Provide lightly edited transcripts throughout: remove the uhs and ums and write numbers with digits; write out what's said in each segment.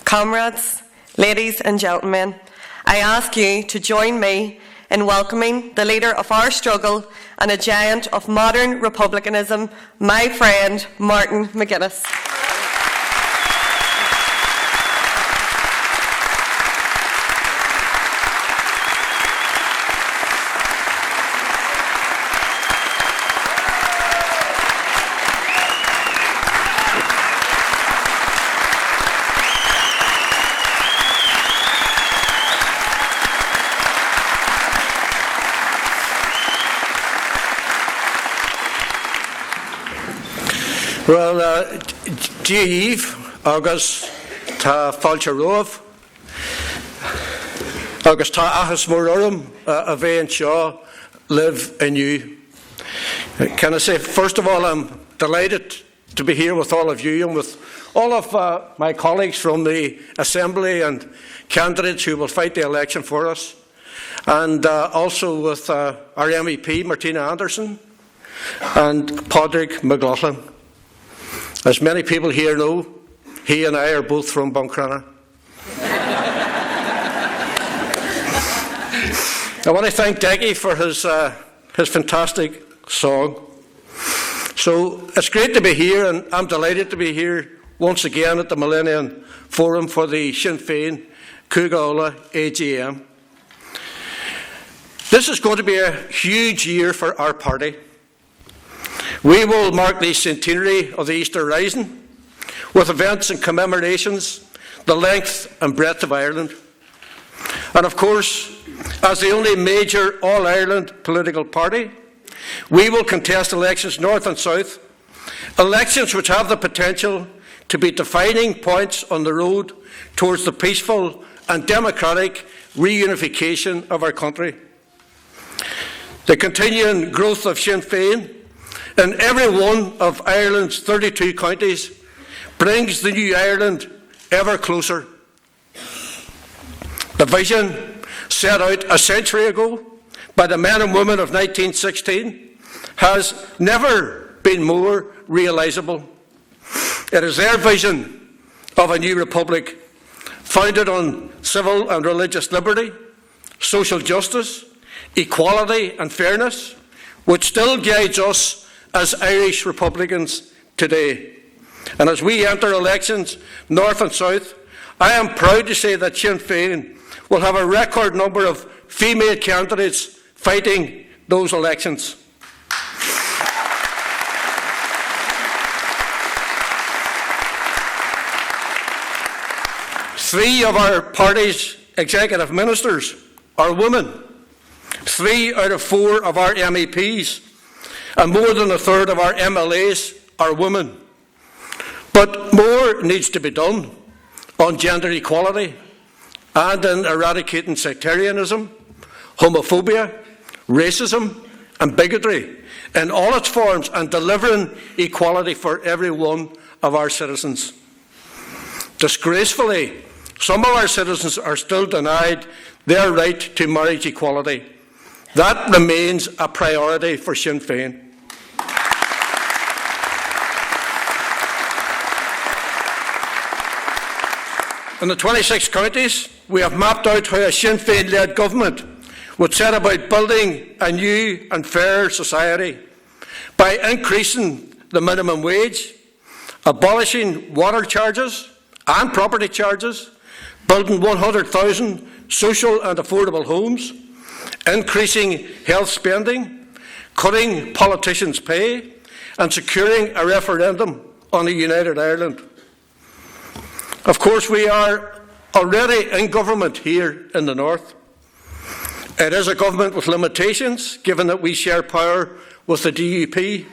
Comrades, ladies and gentlemen, I ask you to join me in welcoming the leader of our struggle and a giant of modern republicanism, my friend Martin McGuinness. Well, Díomh agus tá fáilte romh agus tá achas mór orm a bheith anseo live in you. Can I say, first of all, I'm delighted to be here with all of you and with all of my colleagues from the Assembly and candidates who will fight the election for us, and also with our MEP, Martina Anderson, and Padraig McLaughlin. As many people here know, he and I are both from Buncrana. I want to thank Deggy for his fantastic song. So it's great to be here, and I'm delighted to be here once again at the Millennium Forum for the Sinn Féin Cúige AGM. This is going to be a huge year for our party. We will mark the Centenary of the Easter Rising with events and commemorations the length and breadth of Ireland. And of course, as the only major all-Ireland political party, we will contest elections north and south, elections which have the potential to be defining points on the road towards the peaceful and democratic reunification of our country. The continuing growth of Sinn Féin in every one of Ireland's 32 counties brings the new Ireland ever closer. The vision set out a century ago by the men and women of 1916 has never been more realisable. It is their vision of a new republic founded on civil and religious liberty, social justice, equality and fairness, which still guides us as Irish Republicans today. And as we enter elections north and south, I am proud to say that Sinn Féin will have a record number of female candidates fighting those elections. Three of our party's executive ministers are women. 3 out of 4 of our MEPs and more than a third of our MLAs are women. But more needs to be done on gender equality and in eradicating sectarianism, homophobia, racism and bigotry in all its forms, and delivering equality for every one of our citizens. Disgracefully, some of our citizens are still denied their right to marriage equality. That remains a priority for Sinn Féin. In the 26 counties, we have mapped out how a Sinn Féin-led government would set about building a new and fair society by increasing the minimum wage, abolishing water charges and property charges, building 100,000 social and affordable homes, increasing health spending, cutting politicians' pay, and securing a referendum on a united Ireland. Of course, we are already in government here in the north. It is a government with limitations, given that we share power with the DUP,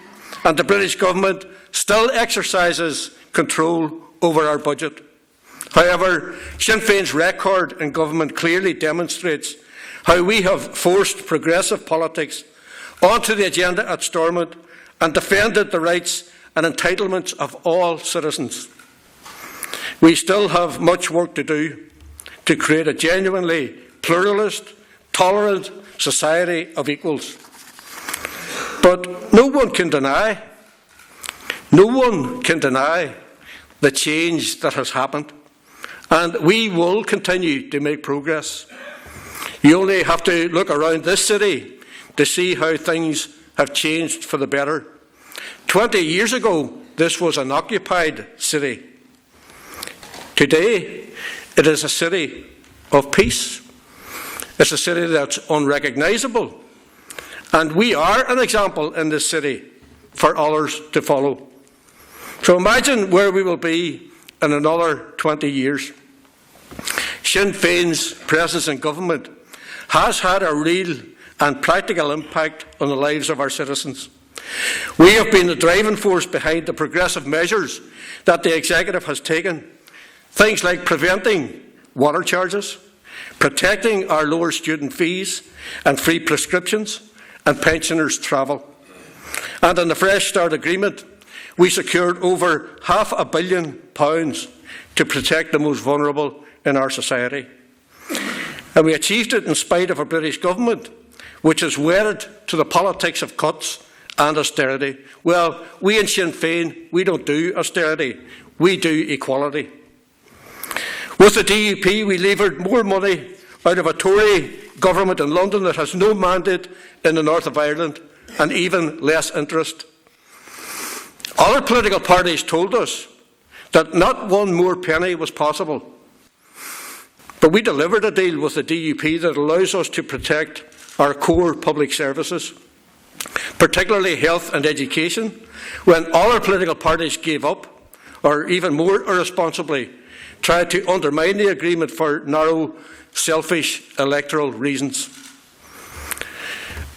and the British government still exercises control over our budget. However, Sinn Féin's record in government clearly demonstrates how we have forced progressive politics onto the agenda at Stormont and defended the rights and entitlements of all citizens. We still have much work to do to create a genuinely pluralist, tolerant society of equals. But no one can deny the change that has happened and we will continue to make progress. You only have to look around this city to see how things have changed for the better. 20 years ago, this was an occupied city. Today, it is a city of peace. It's a city that's unrecognisable. And we are an example in this city for others to follow. So imagine where we will be in another 20 years. Sinn Féin's presence in government has had a real and practical impact on the lives of our citizens. We have been the driving force behind the progressive measures that the Executive has taken. Things like preventing water charges, protecting our lower student fees and free prescriptions, and pensioners' travel. And in the Fresh Start Agreement, we secured over £500 million to protect the most vulnerable in our society. And we achieved it in spite of a British government which is wedded to the politics of cuts and austerity. Well, we in Sinn Féin, we don't do austerity, we do equality. With the DUP, we levered more money out of a Tory government in London that has no mandate in the north of Ireland and even less interest. Other political parties told us that not one more penny was possible. But we delivered a deal with the DUP that allows us to protect our core public services, particularly health and education, when other political parties gave up, or even more irresponsibly, tried to undermine the agreement for narrow, selfish electoral reasons.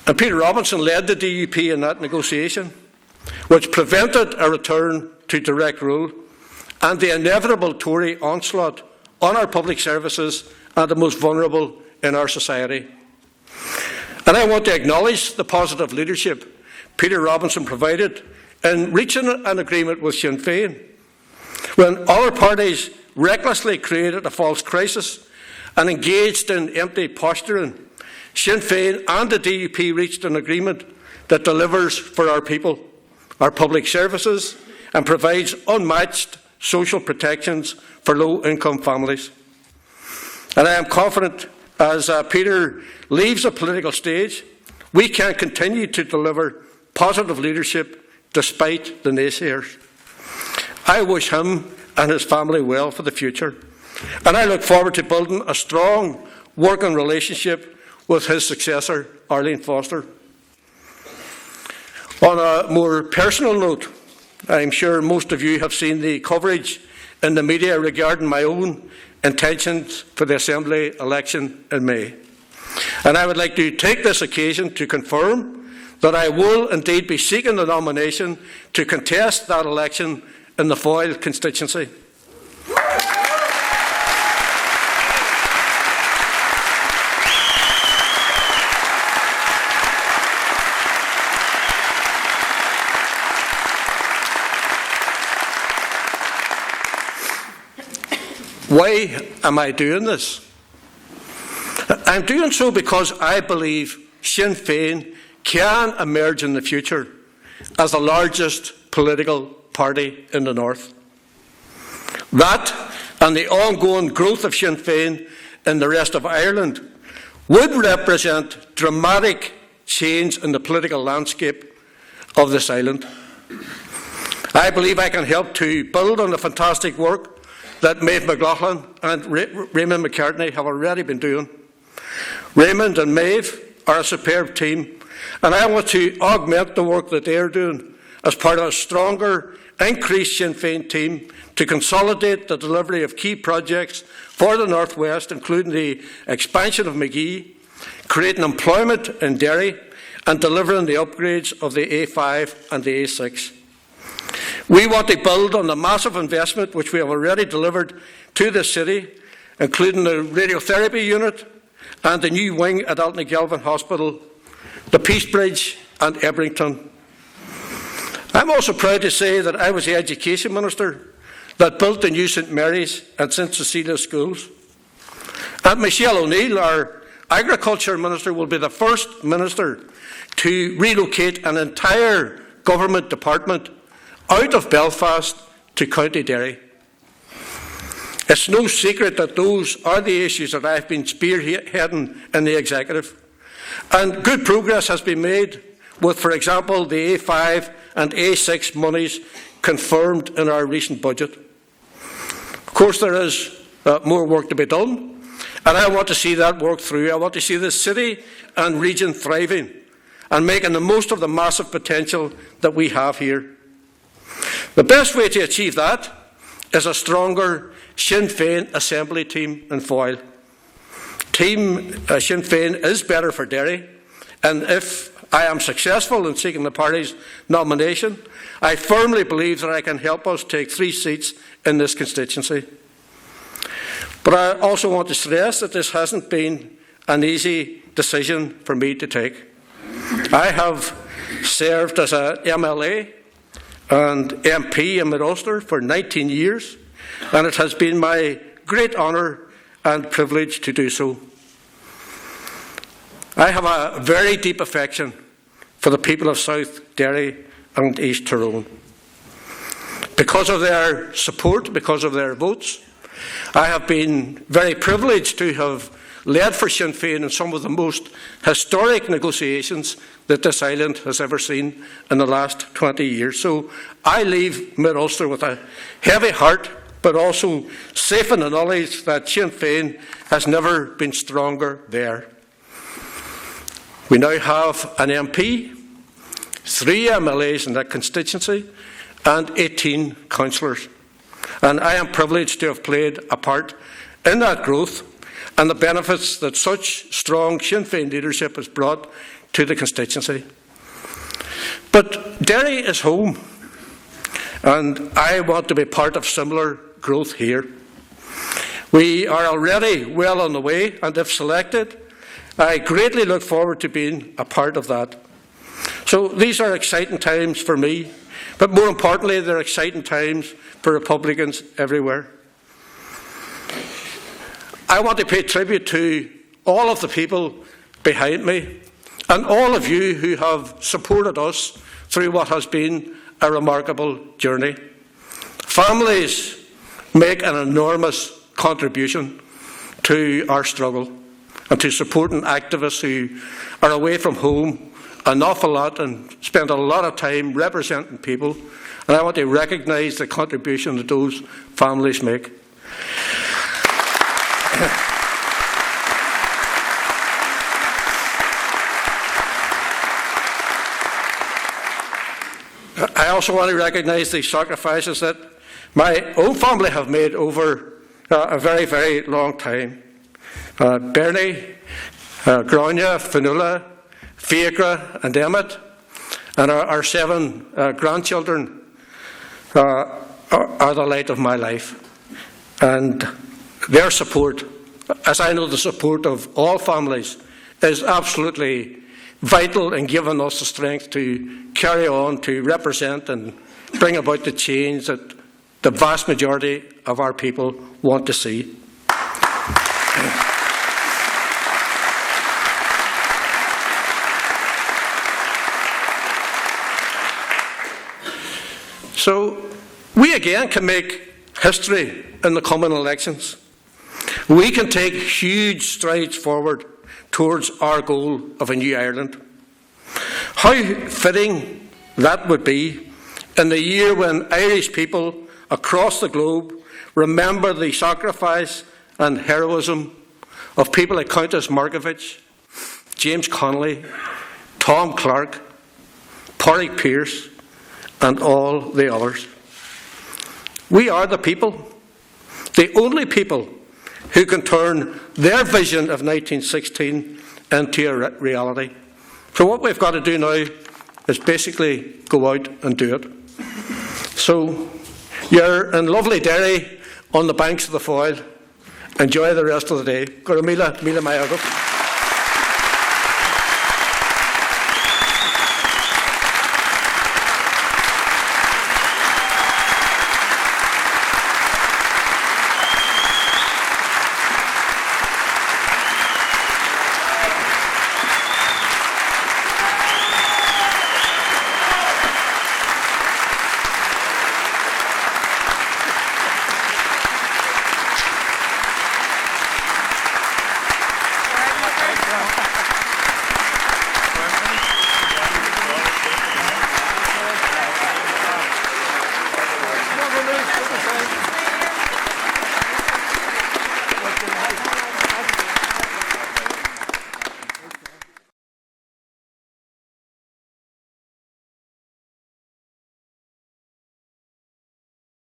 And Peter Robinson led the DUP in that negotiation, which prevented a return to direct rule and the inevitable Tory onslaught on our public services and the most vulnerable in our society. And I want to acknowledge the positive leadership Peter Robinson provided in reaching an agreement with Sinn Féin, when other parties recklessly created a false crisis and engaged in empty posturing. Sinn Féin and the DUP reached an agreement that delivers for our people, our public services, and provides unmatched social protections for low-income families. And I am confident, as Peter leaves the political stage, we can continue to deliver positive leadership despite the naysayers. I wish him and his family well for the future, and I look forward to building a strong working relationship with his successor, Arlene Foster. On a more personal note, I'm sure most of you have seen the coverage in the media regarding my own intentions for the Assembly election in May. And I would like to take this occasion to confirm that I will indeed be seeking the nomination to contest that election in the Foyle constituency. Why am I doing this? I'm doing so because I believe Sinn Féin can emerge in the future as the largest political party in the North. That and the ongoing growth of Sinn Féin in the rest of Ireland would represent dramatic change in the political landscape of this island. I believe I can help to build on the fantastic work that Maeve McLaughlin and Raymond McCartney have already been doing. Raymond and Maeve are a superb team, and I want to augment the work that they are doing as part of a stronger, increased Sinn Féin team to consolidate the delivery of key projects for the North West, including the expansion of McGee, creating employment in Derry, and delivering the upgrades of the A5 and the A6. We want to build on the massive investment which we have already delivered to this city, including the radiotherapy unit and the new wing at Altnagelvin Hospital, the Peace Bridge and Ebrington. I'm also proud to say that I was the Education Minister that built the new St Mary's and St Cecilia schools. And Michelle O'Neill, our Agriculture Minister, will be the first Minister to relocate an entire government department out of Belfast to County Derry. It's no secret that those are the issues that I've been spearheading in the executive. And good progress has been made with, for example, the A5 and A6 monies confirmed in our recent budget. Of course, there is more work to be done, and I want to see that work through. I want to see the city and region thriving and making the most of the massive potential that we have here. The best way to achieve that is a stronger Sinn Féin Assembly team in Foyle. Team Sinn Féin is better for Derry, and if I am successful in seeking the party's nomination, I firmly believe that I can help us take 3 seats in this constituency. But I also want to stress that this hasn't been an easy decision for me to take. I have served as an MLA and MP in Mid-Ulster for 19 years, and it has been my great honour and privilege to do so. I have a very deep affection for the people of South Derry and East Tyrone. Because of their support, because of their votes, I have been very privileged to have led for Sinn Féin in some of the most historic negotiations that this island has ever seen in the last 20 years. So I leave Mid-Ulster with a heavy heart, but also safe in the knowledge that Sinn Féin has never been stronger there. We now have an MP, 3 MLAs in that constituency, and 18 councillors. And I am privileged to have played a part in that growth and the benefits that such strong Sinn Féin leadership has brought to the constituency. But Derry is home, and I want to be part of similar growth here. We are already well on the way, and if selected, I greatly look forward to being a part of that. So these are exciting times for me, but more importantly, they're exciting times for Republicans everywhere. I want to pay tribute to all of the people behind me and all of you who have supported us through what has been a remarkable journey. Families make an enormous contribution to our struggle and to supporting activists who are away from home an awful lot and spend a lot of time representing people. And I want to recognise the contribution that those families make. I also want to recognise the sacrifices that my own family have made over a very, very long time. Bernie, Grania, Fionnuala, Fiacre and Emmett, and our 7 grandchildren are the light of my life. And their support, as I know the support of all families, is absolutely vital in giving us the strength to carry on, to represent and bring about the change that the vast majority of our people want to see. So we again can make history in the coming elections. We can take huge strides forward towards our goal of a new Ireland. How fitting that would be in the year when Irish people across the globe remember the sacrifice and heroism of people like Countess Markievicz, James Connolly, Tom Clark, Pádraig Pearse, and all the others. We are the people, the only people who can turn their vision of 1916 into a reality. So what we've got to do now is basically go out and do it. So you're in lovely Derry on the banks of the Foyle. Enjoy the rest of the day. Go to Mila Maya.